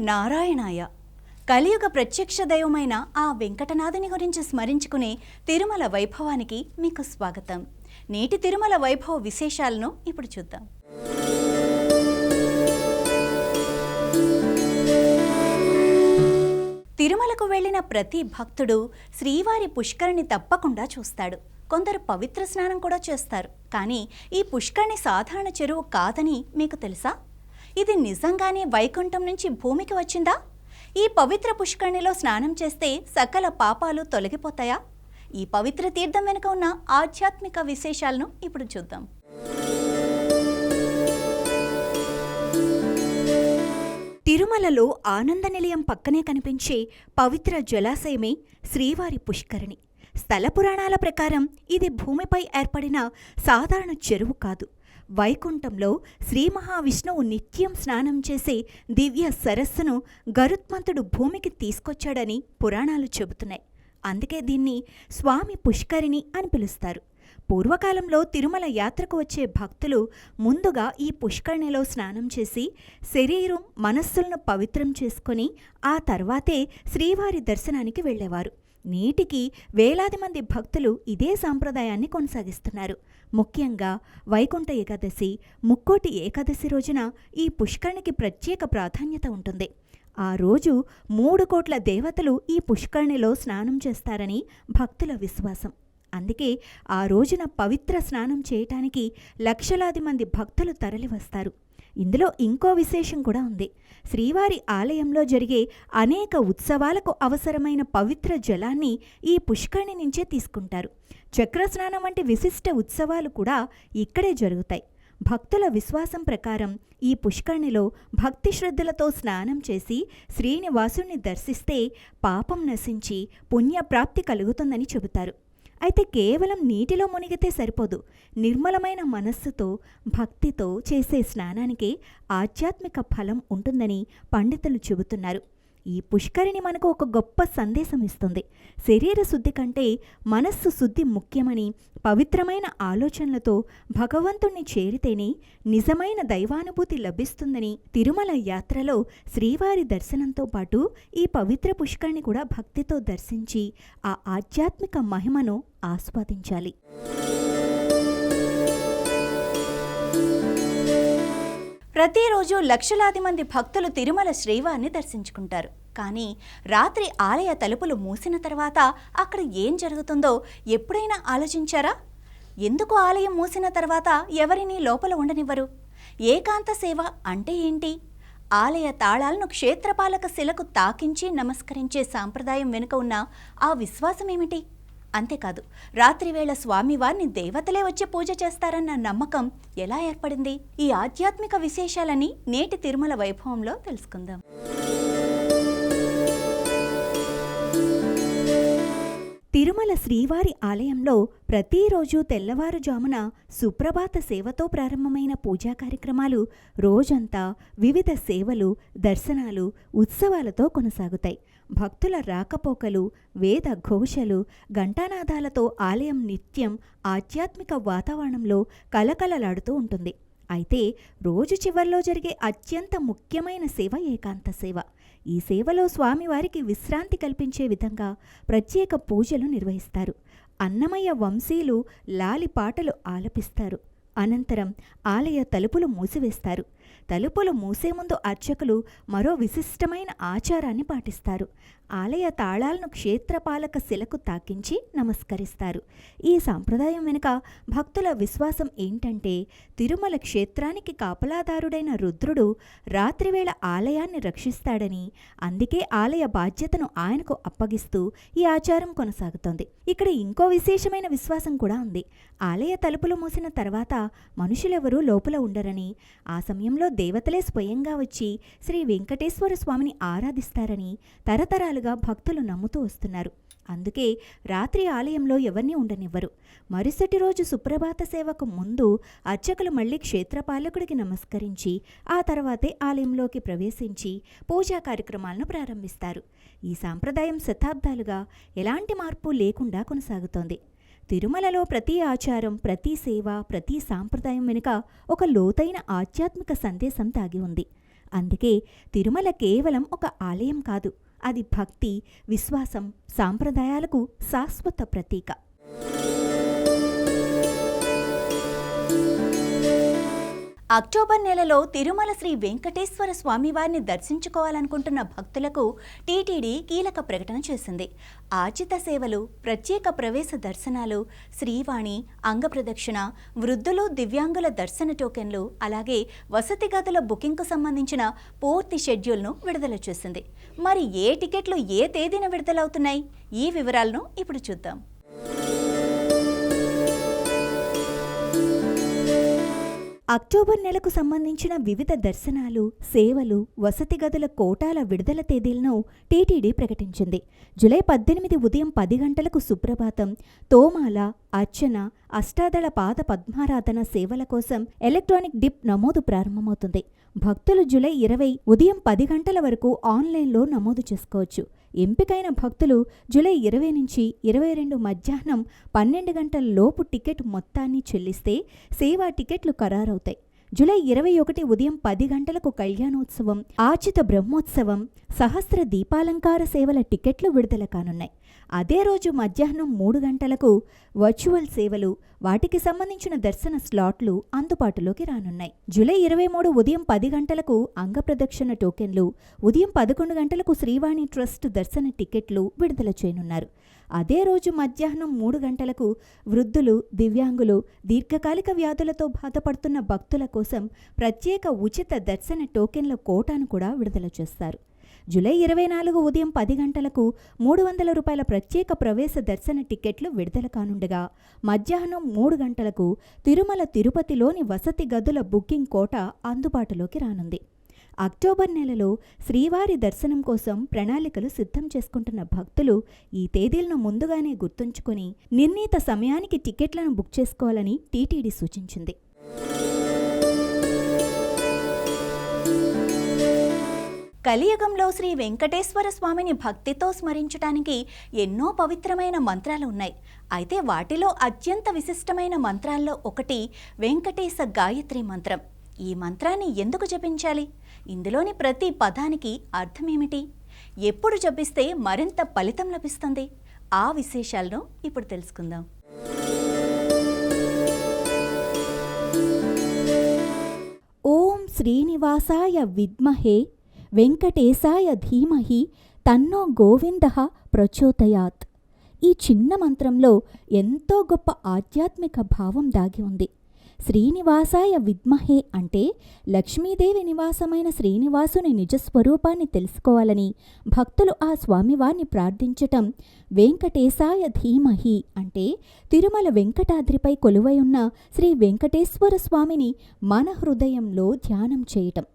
నారాయణాయ. కలియుగ ప్రత్యక్ష దైవమైన ఆ వెంకటనాథుని గురించి స్మరించుకునే తిరుమల వైభవానికి మీకు స్వాగతం. నేటి తిరుమల వైభవ విశేషాలను ఇప్పుడు చూద్దాం. తిరుమలకు వెళ్ళిన ప్రతి భక్తుడు శ్రీవారి పుష్కరిణి తప్పకుండా చూస్తాడు. కొందరు పవిత్ర స్నానం కూడా చేస్తారు. కానీ ఈ పుష్కరిణి సాధారణ చెరువు కాదని మీకు తెలుసా? ఇది నిజంగానే వైకుంఠం నుంచి భూమికి వచ్చిందా? ఈ పవిత్ర పుష్కరిణిలో స్నానం చేస్తే సకల పాపాలు తొలగిపోతాయా? ఈ పవిత్ర తీర్థం వెనుక ఉన్న ఆధ్యాత్మిక విశేషాలను ఇప్పుడు చూద్దాం. తిరుమలలో ఆనంద నిలయం పక్కనే కనిపించే పవిత్ర జలాశయమే శ్రీవారి పుష్కరిణి. స్థల పురాణాల ప్రకారం ఇది భూమిపై ఏర్పడిన సాధారణ చెరువు కాదు. వైకుంఠంలో శ్రీ మహావిష్ణువు నిత్యం స్నానం చేసే దివ్య సరస్సును గరుత్మంతుడు భూమికి తీసుకొచ్చాడని పురాణాలు చెబుతున్నాయి. అందుకే దీన్ని స్వామి పుష్కరిణి అని పిలుస్తారు. పూర్వకాలంలో తిరుమల యాత్రకు వచ్చే భక్తులు ముందుగా ఈ పుష్కరిణిలో స్నానం చేసి శరీరం మనస్సులను పవిత్రం చేసుకొని ఆ తర్వాతే శ్రీవారి దర్శనానికి వెళ్ళేవారు. నేటికి వేలాది మంది భక్తులు ఇదే సాంప్రదాయాన్ని కొనసాగిస్తున్నారు. ముఖ్యంగా వైకుంఠ ఏకాదశి, ముక్కోటి ఏకాదశి రోజున ఈ పుష్కరిణికి ప్రత్యేక ప్రాధాన్యత ఉంటుంది. ఆ రోజు 3 కోట్ల దేవతలు ఈ పుష్కరిణిలో స్నానం చేస్తారని భక్తుల విశ్వాసం. అందుకే ఆ రోజున పవిత్ర స్నానం చేయటానికి లక్షలాది మంది భక్తులు తరలివస్తారు. ఇందులో ఇంకో విశేషం కూడా ఉంది. శ్రీవారి ఆలయంలో జరిగే అనేక ఉత్సవాలకు అవసరమైన పవిత్ర జలాన్ని ఈ పుష్కరిణి నుంచే తీసుకుంటారు. చక్రస్నానం వంటి విశిష్ట ఉత్సవాలు కూడా ఇక్కడే జరుగుతాయి. భక్తుల విశ్వాసం ప్రకారం ఈ పుష్కరిణిలో భక్తి శ్రద్ధలతో స్నానం చేసి శ్రీనివాసుని దర్శిస్తే పాపం నశించి పుణ్యప్రాప్తి కలుగుతుందని చెబుతారు. అయితే కేవలం నీటిలో మునిగితే సరిపోదు. నిర్మలమైన మనస్సుతో భక్తితో చేసే స్నానానికే ఆధ్యాత్మిక ఫలం ఉంటుందని పండితులు చెబుతున్నారు. ఈ పుష్కరిణి మనకు ఒక గొప్ప సందేశం ఇస్తుంది. శరీర శుద్ధి కంటే మనస్సు శుద్ధి ముఖ్యమని, పవిత్రమైన ఆలోచనలతో భగవంతుణ్ణి చేరితేనే నిజమైన దైవానుభూతి లభిస్తుందని, తిరుమల యాత్రలో శ్రీవారి దర్శనంతో పాటు ఈ పవిత్ర పుష్కరిణి కూడా భక్తితో దర్శించి ఆ ఆధ్యాత్మిక మహిమను ఆస్వాదించాలి. ప్రతిరోజు లక్షలాది మంది భక్తులు తిరుమల శ్రీవారిని దర్శించుకుంటారు. కానీ రాత్రి ఆలయ తలుపులు మూసిన తర్వాత అక్కడ ఏం జరుగుతుందో ఎప్పుడైనా ఆలోచించారా? ఎందుకు ఆలయం మూసిన తర్వాత ఎవరిని లోపల ఉండనివ్వరు? ఏకాంత సేవ అంటే ఏంటి? ఆలయ తాళాలను క్షేత్రపాలక శిలకు తాకించి నమస్కరించే సాంప్రదాయం వెనుక ఉన్న ఆ విశ్వాసం ఏమిటి? అంతేకాదు, రాత్రివేళ స్వామివారిని దేవతలే వచ్చి పూజ చేస్తారన్న నమ్మకం ఎలా ఏర్పడింది? ఈ ఆధ్యాత్మిక విశేషాలని నేటి తిరుమల వైభవంలో తెలుసుకుందాం. తిరుమల శ్రీవారి ఆలయంలో ప్రతిరోజు తెల్లవారుజామున సుప్రభాత సేవతో ప్రారంభమైన పూజా కార్యక్రమాలు రోజంతా వివిధ సేవలు, దర్శనాలు, ఉత్సవాలతో కొనసాగుతాయి. భక్తుల రాకపోకలు, వేద ఘోషలు, ఘంటానాదాలతో ఆలయం నిత్యం ఆధ్యాత్మిక వాతావరణంలో కలకలలాడుతూ ఉంటుంది. అయితే రోజు చివర్లో జరిగే అత్యంత ముఖ్యమైన సేవ ఏకాంత సేవ. ఈ సేవలో స్వామివారికి విశ్రాంతి కల్పించే విధంగా ప్రత్యేక పూజలు నిర్వహిస్తారు. అన్నమయ్య వంశీయులు లాలి పాటలు ఆలపిస్తారు. అనంతరం ఆలయ తలుపులు మూసివేస్తారు. తలుపులు మూసే ముందు అర్చకులు మరో విశిష్టమైన ఆచారాన్ని పాటిస్తారు. ఆలయ తాళాలను క్షేత్రపాలక శిలకు తాకించి నమస్కరిస్తారు. ఈ సాంప్రదాయం వెనుక భక్తుల విశ్వాసం ఏంటంటే, తిరుమల క్షేత్రానికి కాపలాదారుడైన రుద్రుడు రాత్రివేళ ఆలయాన్ని రక్షిస్తాడని, అందుకే ఆలయ బాధ్యతను ఆయనకు అప్పగిస్తూ ఈ ఆచారం కొనసాగుతోంది. ఇక్కడ ఇంకో విశేషమైన విశ్వాసం కూడా ఉంది. ఆలయ తలుపులు మూసిన తర్వాత మనుషులెవరూ లోపల ఉండరని, ఆ సమయంలో దేవతలే స్వయంగా వచ్చి శ్రీ వెంకటేశ్వర స్వామిని ఆరాధిస్తారని తరతరాలుగా భక్తులు నమ్ముతూ వస్తున్నారు. అందుకే రాత్రి ఆలయంలో ఎవరినీ ఉండనివ్వరు. మరుసటి రోజు సుప్రభాత సేవకు ముందు అర్చకులు మళ్లీ క్షేత్రపాలకుడికి నమస్కరించి ఆ తర్వాతే ఆలయంలోకి ప్రవేశించి పూజా కార్యక్రమాలను ప్రారంభిస్తారు. ఈ సాంప్రదాయం శతాబ్దాలుగా ఎలాంటి మార్పు లేకుండా కొనసాగుతోంది. తిరుమలలో ప్రతి ఆచారం, ప్రతి సేవ, ప్రతి సాంప్రదాయం వెనుక ఒక లోతైన ఆధ్యాత్మిక సందేశం దాగి ఉంది. అందుకే తిరుమల కేవలం ఒక ఆలయం కాదు, అది భక్తి, విశ్వాసం, సాంప్రదాయాలకు శాశ్వత ప్రతీక. అక్టోబర్ నెలలో తిరుమల శ్రీ వెంకటేశ్వర స్వామివారిని దర్శించుకోవాలనుకుంటున్న భక్తులకు టీటీడీ కీలక ప్రకటన చేసింది. ఆర్జిత సేవలు, ప్రత్యేక ప్రవేశ దర్శనాలు, శ్రీవాణి, అంగప్రదక్షిణ, వృద్ధులు, దివ్యాంగుల దర్శన టోకెన్లు, అలాగే వసతి గదుల బుకింగ్కు సంబంధించిన పూర్తి షెడ్యూల్ను విడుదల చేసింది. మరి ఏ టికెట్లు ఏ తేదీన విడుదలవుతున్నాయి? ఈ వివరాలను ఇప్పుడు చూద్దాం. అక్టోబర్ నెలకు సంబంధించిన వివిధ దర్శనాలు, సేవలు, వసతి గదుల కోటాల విడుదల తేదీలను టీటీడీ ప్రకటించింది. జూలై 18 ఉదయం 10 గంటలకు సుప్రభాతం, తోమాల, అర్చన, అష్టాదళ పాద పద్మారాధన సేవల కోసం ఎలక్ట్రానిక్ డిప్ నమోదు ప్రారంభమవుతుంది. భక్తులు జూలై 20 ఉదయం 10 గంటల వరకు ఆన్లైన్లో నమోదు చేసుకోవచ్చు. ఎంపికైన భక్తులు జూలై 20 నుంచి 22 మధ్యాహ్నం 12 గంటల లోపు టికెట్ మొత్తాన్ని చెల్లిస్తే సేవా టికెట్లు ఖరారవుతాయి. జూలై 21 ఉదయం 10 గంటలకు కళ్యాణోత్సవం, ఆర్జిత బ్రహ్మోత్సవం, సహస్ర దీపాలంకార సేవల టికెట్లు విడుదల కానున్నాయి. అదే రోజు మధ్యాహ్నం 3 గంటలకు వర్చువల్ సేవలు, వాటికి సంబంధించిన దర్శన స్లాట్లు అందుబాటులోకి రానున్నాయి. జూలై 23 ఉదయం 10 గంటలకు అంగప్రదక్షిణ టోకెన్లు, ఉదయం 11 గంటలకు శ్రీవాణి ట్రస్ట్ దర్శన టికెట్లు విడుదల చేయనున్నారు. అదే రోజు మధ్యాహ్నం 3 గంటలకు వృద్ధులు, దివ్యాంగులు, దీర్ఘకాలిక వ్యాధులతో బాధపడుతున్న భక్తుల కోసం ప్రత్యేక ఉచిత దర్శన టోకెన్ల కోటాను కూడా విడుదల చేస్తారు. జూలై 24 ఉదయం 10 గంటలకు 300 రూపాయల ప్రత్యేక ప్రవేశ దర్శన టికెట్లు విడుదల కానుండగా, మధ్యాహ్నం 3 గంటలకు తిరుమల తిరుపతిలోని వసతి గదుల బుకింగ్ కోట అందుబాటులోకి రానుంది. అక్టోబర్ నెలలో శ్రీవారి దర్శనం కోసం ప్రణాళికలు సిద్ధం చేసుకుంటున్న భక్తులు ఈ తేదీలను ముందుగానే గుర్తుంచుకొని నిర్ణీత సమయానికి టికెట్లను బుక్ చేసుకోవాలని టీటీడీ సూచించింది. కలియుగంలో శ్రీ వెంకటేశ్వర స్వామిని భక్తితో స్మరించటానికి ఎన్నో పవిత్రమైన మంత్రాలు ఉన్నాయి. అయితే వాటిలో అత్యంత విశిష్టమైన మంత్రాల్లో ఒకటి వెంకటేశ గాయత్రి మంత్రం. ఈ మంత్రాన్ని ఎందుకు జపించాలి? ఇందులోని ప్రతి పదానికి అర్థమేమిటి? ఎప్పుడు జపిస్తే మరింత ఫలితం లభిస్తుంది? ఆ విశేషాలను ఇప్పుడు తెలుసుకుందాం. ఓం శ్రీనివాసాయ విద్మహే వెంకటేశాయ ధీమహి తన్నో గోవిందః ప్రచోదయాత్. ఈ చిన్న మంత్రంలో ఎంతో గొప్ప ఆధ్యాత్మిక భావం దాగి ఉంది. శ్రీనివాసాయ విద్మహే అంటే లక్ష్మీదేవి నివాసమైన శ్రీనివాసుని నిజస్వరూపాన్ని తెలుసుకోవాలని భక్తులు ఆ స్వామివారిని ప్రార్థించటం. వెంకటేశాయ ధీమహి అంటే తిరుమల వెంకటాద్రిపై కొలువై ఉన్న శ్రీ వెంకటేశ్వర స్వామిని మన హృదయంలో ధ్యానం చేయటం.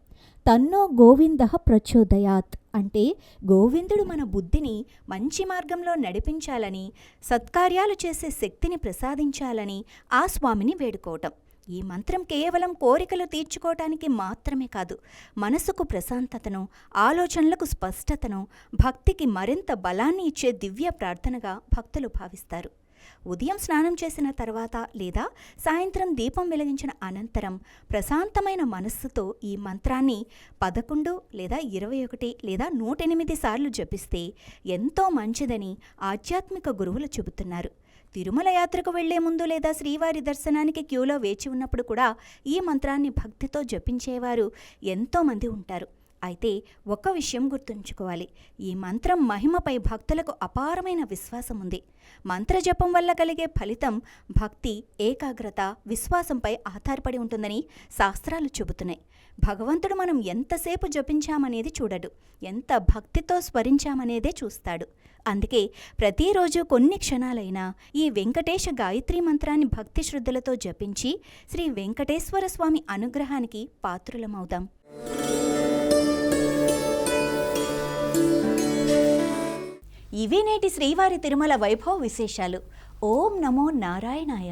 తన్నో గోవిందః ప్రచోదయాత్ అంటే గోవిందుడు మన బుద్ధిని మంచి మార్గంలో నడిపించాలని, సత్కార్యాలు చేసే శక్తిని ప్రసాదించాలని ఆ స్వామిని వేడుకోవటం. ఈ మంత్రం కేవలం కోరికలు తీర్చుకోవటానికి మాత్రమే కాదు, మనసుకు ప్రశాంతతను, ఆలోచనలకు స్పష్టతను, భక్తికి మరింత బలాన్ని ఇచ్చే దివ్య ప్రార్థనగా భక్తులు భావిస్తారు. ఉదయం స్నానం చేసిన తర్వాత లేదా సాయంత్రం దీపం వెలిగించిన అనంతరం ప్రశాంతమైన మనస్సుతో ఈ మంత్రాన్ని 11 లేదా 21 లేదా 108 సార్లు జపిస్తే ఎంతో మంచిదని ఆధ్యాత్మిక గురువులు చెబుతున్నారు. తిరుమల యాత్రకు వెళ్లే ముందు లేదా శ్రీవారి దర్శనానికి క్యూలో వేచి ఉన్నప్పుడు కూడా ఈ మంత్రాన్ని భక్తితో జపించేవారు ఎంతోమంది ఉంటారు. అయితే ఒక్క విషయం గుర్తుంచుకోవాలి, ఈ మంత్రం మహిమపై భక్తులకు అపారమైన విశ్వాసం ఉంది. మంత్రజపం వల్ల కలిగే ఫలితం భక్తి, ఏకాగ్రత, విశ్వాసంపై ఆధారపడి ఉంటుందని శాస్త్రాలు చెబుతున్నాయి. భగవంతుడు మనం ఎంతసేపు జపించామనేది చూడడు, ఎంత భక్తితో స్మరించామనేదే చూస్తాడు. అందుకే ప్రతిరోజు కొన్ని క్షణాలైనా ఈ వెంకటేశ గాయత్రి మంత్రాన్ని భక్తి శ్రద్ధలతో జపించి శ్రీ వెంకటేశ్వర స్వామి అనుగ్రహానికి పాత్రులమవుదాం. ఇవి నేటి శ్రీవారి తిరుమల వైభవ విశేషాలు. ఓం నమో నారాయణాయ.